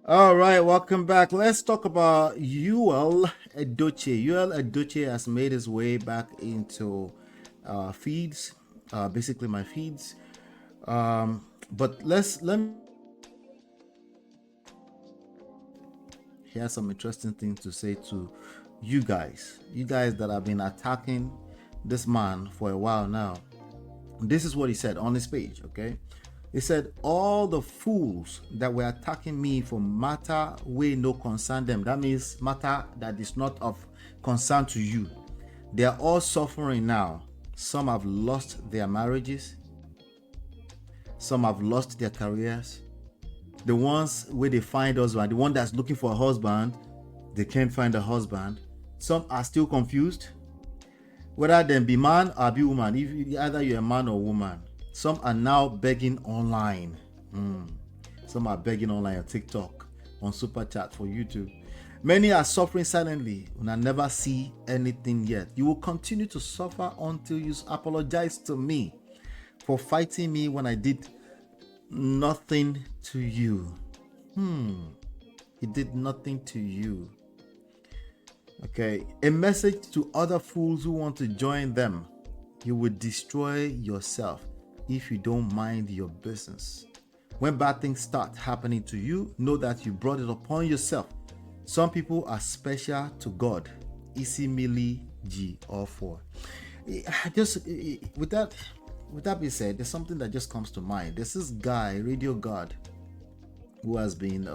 All right, welcome back. Let's talk about Yul Edochie. Yul Edochie has made his way back into feeds, basically my feeds. But let me. He has some interesting things to say to you guys that have been attacking this man for a while now. This is what he said on his page. Okay, he said, all the fools that were attacking me for matter way no concern them. That means matter that is not of concern to you. They are all suffering now. Some have lost their marriages. Some have lost their careers. The ones where they find husband, the one that's looking for a husband, they can't find a husband. Some are still confused whether they be man or be woman. If either you're a man or woman. Some are now begging online. Some are begging online on TikTok, on Super Chat, for YouTube. Many are suffering silently and I never see anything yet. You will continue to suffer until you apologize to me for fighting me when I did nothing to you. He did nothing to you. Okay, a message to other fools who want to join them. You will destroy yourself if you don't mind your business. When bad things start happening to you, know that you brought it upon yourself. Some people are special to God. Isi Mili G or 4. Just with that being said, there's something that just comes to mind. There's this guy, Radio God, who has been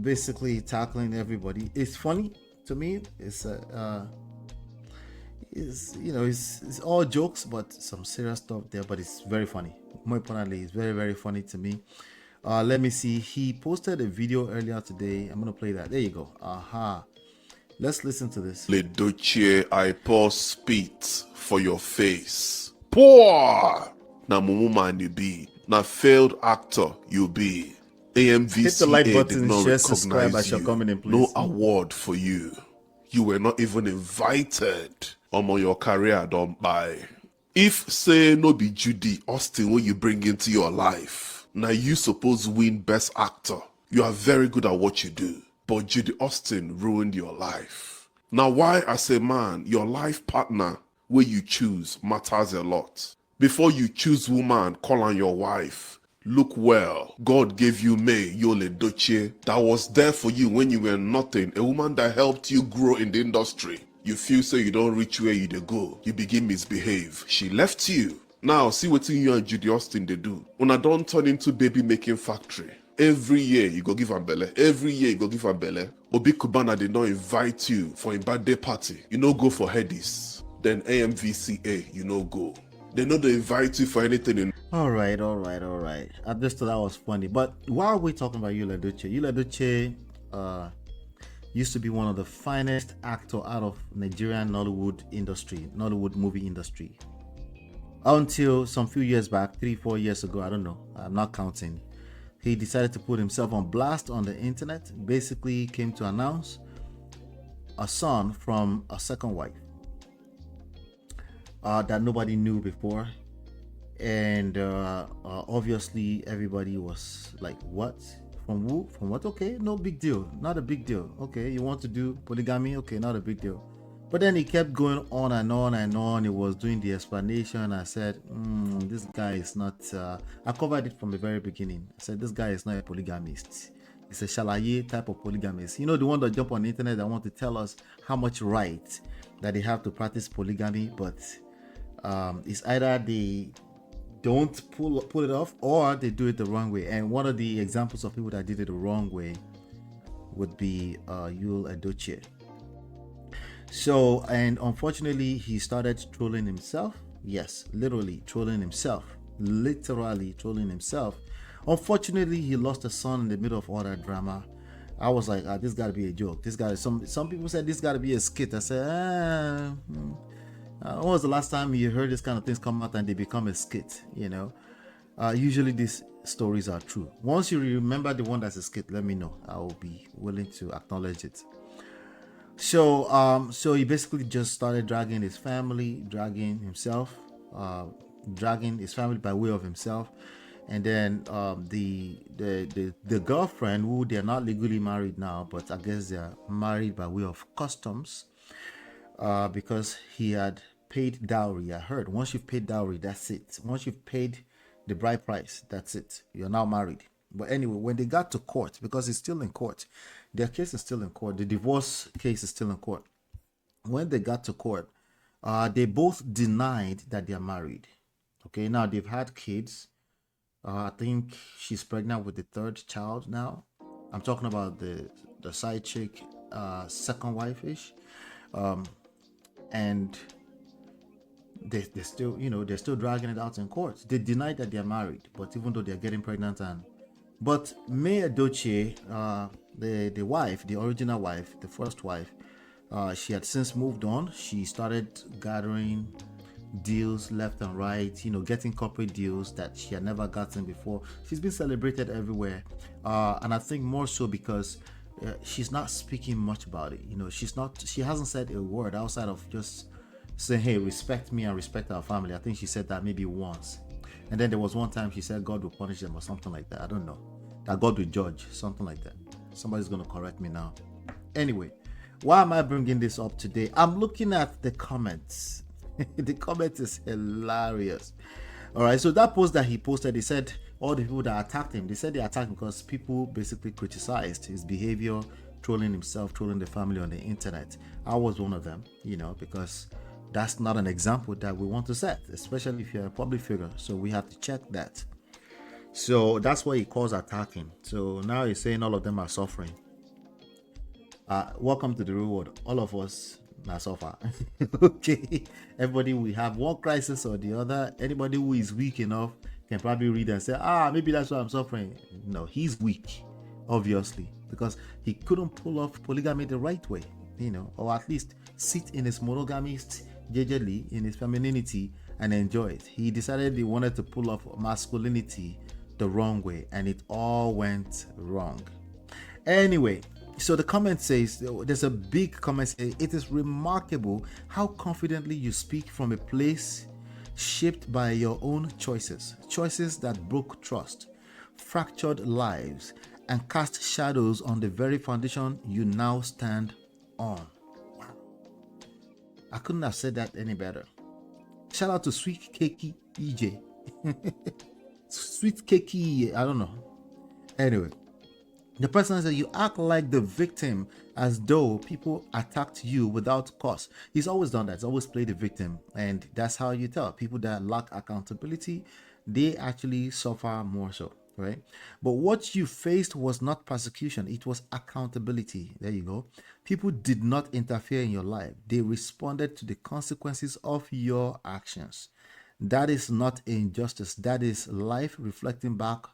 basically tackling everybody. It's funny to me. It's all jokes, but some serious stuff there. But it's very funny. More importantly, it's very, very funny to me. Let me see. He posted a video earlier today. I'm gonna play that. There you go. Let's listen to this. Yul Edochie, I pour spit for your face. Poor! Na mumu man you be. Na failed actor you be. Hit the like AMVCA button, did not share, subscribe recognize as you're you. coming in, please. No award for you. You were not even invited. Your career don't buy. If say no be Judy Austin when you bring into your life, now you suppose win best actor. You are very good at what you do, but Judy Austin ruined your life. Now why as a man, your life partner where you choose matters a lot. Before you choose woman, call on your wife. Look well, God gave you May Yul Edochie that was there for you when you were nothing, a woman that helped you grow in the industry. You feel so you don't reach where you dey go, you begin misbehave. She left you. Now see what you and Judy Austin they do. Una don't turn into baby making factory. Every year you go give am belle. Every year you go give am belle. Obi Kubana did not invite you for a birthday party. You no go for headies. Then AMVCA, you no go. They know they invite you for anything in. All right. I just thought that was funny. But why are we talking about Yul Edochie? Yul Edochie used to be one of the finest actor out of Nigerian Nollywood movie industry. Until some few years back, 3-4 years ago, I don't know, I'm not counting. He decided to put himself on blast on the internet. Basically came to announce a son from a second wife. That nobody knew before, and obviously everybody was like, what, from who, from what? Okay, no big deal, not a big deal. Okay, you want to do polygamy? Okay, not a big deal. But then he kept going on and on and on. He was doing the explanation. I said, this guy is not I covered it from the very beginning. I said, this guy is not a polygamist. It's a shalaye type of polygamist. You know, the one that jump on the internet that want to tell us how much right that they have to practice polygamy, but it's either they don't pull it off or they do it the wrong way. And one of the examples of people that did it the wrong way would be Yul Edochie. So, and unfortunately, he started trolling himself. Yes, literally trolling himself. Unfortunately, he lost a son in the middle of all that drama. I was like, this got to be a joke. This got to, some people said this got to be a skit. I said, when was the last time you heard this kind of things come out and they become a skit? You know, usually these stories are true. Once you remember the one that's a skit, let me know. I will be willing to acknowledge it. So he basically just started dragging his family, dragging himself, dragging his family by way of himself. And then the girlfriend, who they're not legally married now, but I guess they're married by way of customs, because he had paid dowry. I heard once you've paid dowry, that's it. Once you've paid the bride price, that's it. You're now married. But anyway, when they got to court, because it's still in court, their case is still in court. The divorce case is still in court. When they got to court, they both denied that they're married. Okay, now they've had kids. I think she's pregnant with the third child now. I'm talking about the side chick, second wife ish, and they still, they're still dragging it out in court. They deny that they're married, but even though they're getting pregnant, but Yul Edochie, the wife, the original wife, the first wife, she had since moved on. She started gathering deals left and right, getting corporate deals that she had never gotten before. She's been celebrated everywhere, and I think more so because she's not speaking much about it. She hasn't said a word outside of just saying, hey, respect me and respect our family. I think she said that maybe once, and then there was one time she said God will punish them or something like that. I don't know, that God will judge, something like that. Somebody's going to correct me now. Anyway, why am I bringing this up today? I'm looking at the comments. The comment is hilarious. All right, so that post that he posted, he said all the people that attacked him, they said they attacked him because people basically criticized his behavior, trolling himself, trolling the family on the internet. I was one of them, because that's not an example that we want to set, especially if you're a public figure. So we have to check that. So that's what he calls attacking. So now he's saying all of them are suffering. Welcome to the real world. All of us now suffer. Okay, everybody, we have one crisis or the other. Anybody who is weak enough can probably read and say, maybe that's why I'm suffering. No, he's weak, obviously, because he couldn't pull off polygamy the right way, or at least sit in his monogamy jejely, in his femininity, and enjoy it. He decided he wanted to pull off masculinity the wrong way, and it all went wrong. Anyway, so the comment says, there's a big comment saying, it is remarkable how confidently you speak from a place shaped by your own choices that broke trust, fractured lives, and cast shadows on the very foundation you now stand on. Wow. I couldn't have said that any better. Shout out to Sweet Cakey EJ. Sweet Cakey, I don't know. Anyway, the person says, you act like the victim as though people attacked you without cause. He's always done that. He's always played the victim. And that's how you tell people that lack accountability, they actually suffer more so, right? But what you faced was not persecution. It was accountability. There you go. People did not interfere in your life. They responded to the consequences of your actions. That is not injustice. That is life reflecting back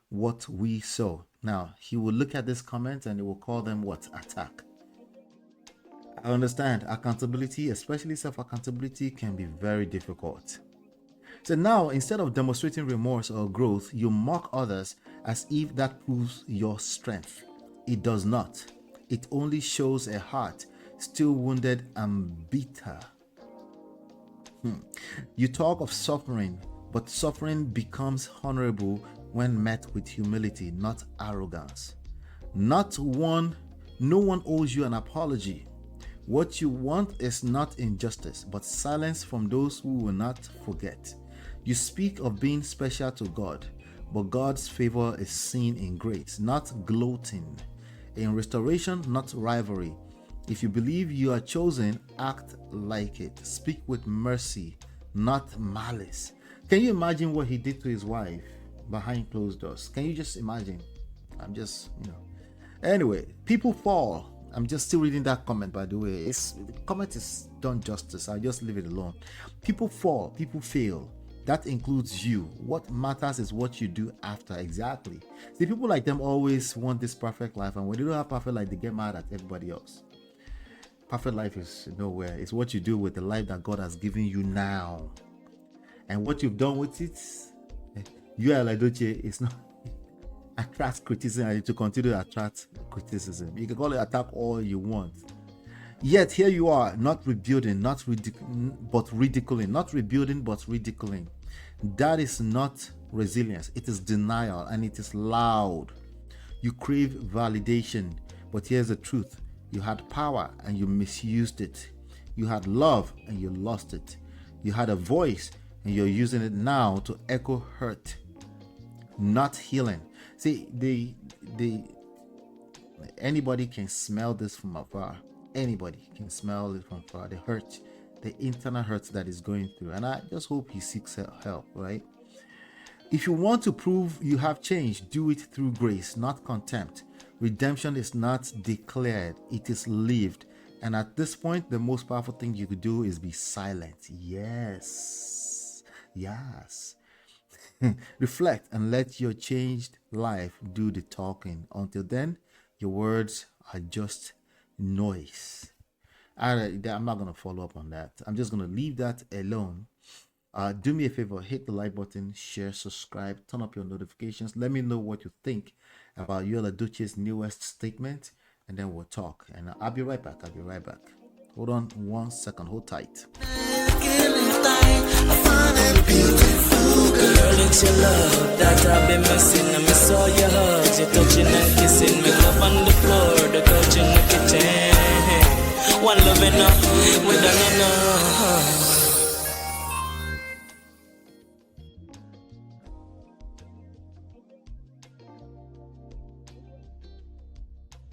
what we saw. Now, he will look at this comment and he will call them what? Attack. I understand. Accountability, especially self-accountability, can be very difficult. So now, instead of demonstrating remorse or growth, you mock others as if that proves your strength. It does not. It only shows a heart still wounded and bitter. You talk of suffering, but suffering becomes honorable when met with humility, not arrogance. No one owes you an apology. What you want is not injustice, but silence from those who will not forget. You speak of being special to God, but God's favor is seen in grace, not gloating. In restoration, not rivalry. If you believe you are chosen, act like it. Speak with mercy, not malice. Can you imagine what he did to his wife behind closed doors? Can you just imagine? I'm just, Anyway, people fall. I'm just still reading that comment, by the way. The comment is done justice. I'll just leave it alone. People fall. People fail. That includes you. What matters is what you do after. Exactly. See, people like them always want this perfect life, and when they don't have perfect life, they get mad at everybody else. Perfect life is nowhere. It's what you do with the life that God has given you now. And what you've done with it, Yul Edochie, it's not attract criticism, and to continue to attract criticism. You can call it attack all you want. Yet here you are, not rebuilding, but ridiculing. Not rebuilding, but ridiculing. That is not resilience. It is denial, and it is loud. You crave validation, but here's the truth. You had power and you misused it. You had love and you lost it. You had a voice and you're using it now to echo hurt, not healing. See, anybody can smell this from afar. Anybody can smell it from afar. The hurt, the internal hurt that is going through. And I just hope he seeks help, right? If you want to prove you have changed, do it through grace, not contempt. Redemption is not declared, it is lived. And at this point, the most powerful thing you could do is be silent. Yes. Reflect and let your changed life do the talking. Until then, your words are just noise. I'm not going to follow up on that. I'm just going to leave that alone. Do me a favor, hit the like button, share, subscribe, turn up your notifications. Let me know what you think about Yul Edochie's newest statement, and then we'll talk. And I'll be right back. Hold on 1 second. Hold tight. Girl, it's your love that I've been missing. I miss all your hugs, your touching and kissing. Me love on the floor, the couch in the kitchen. One love enough, we done enough.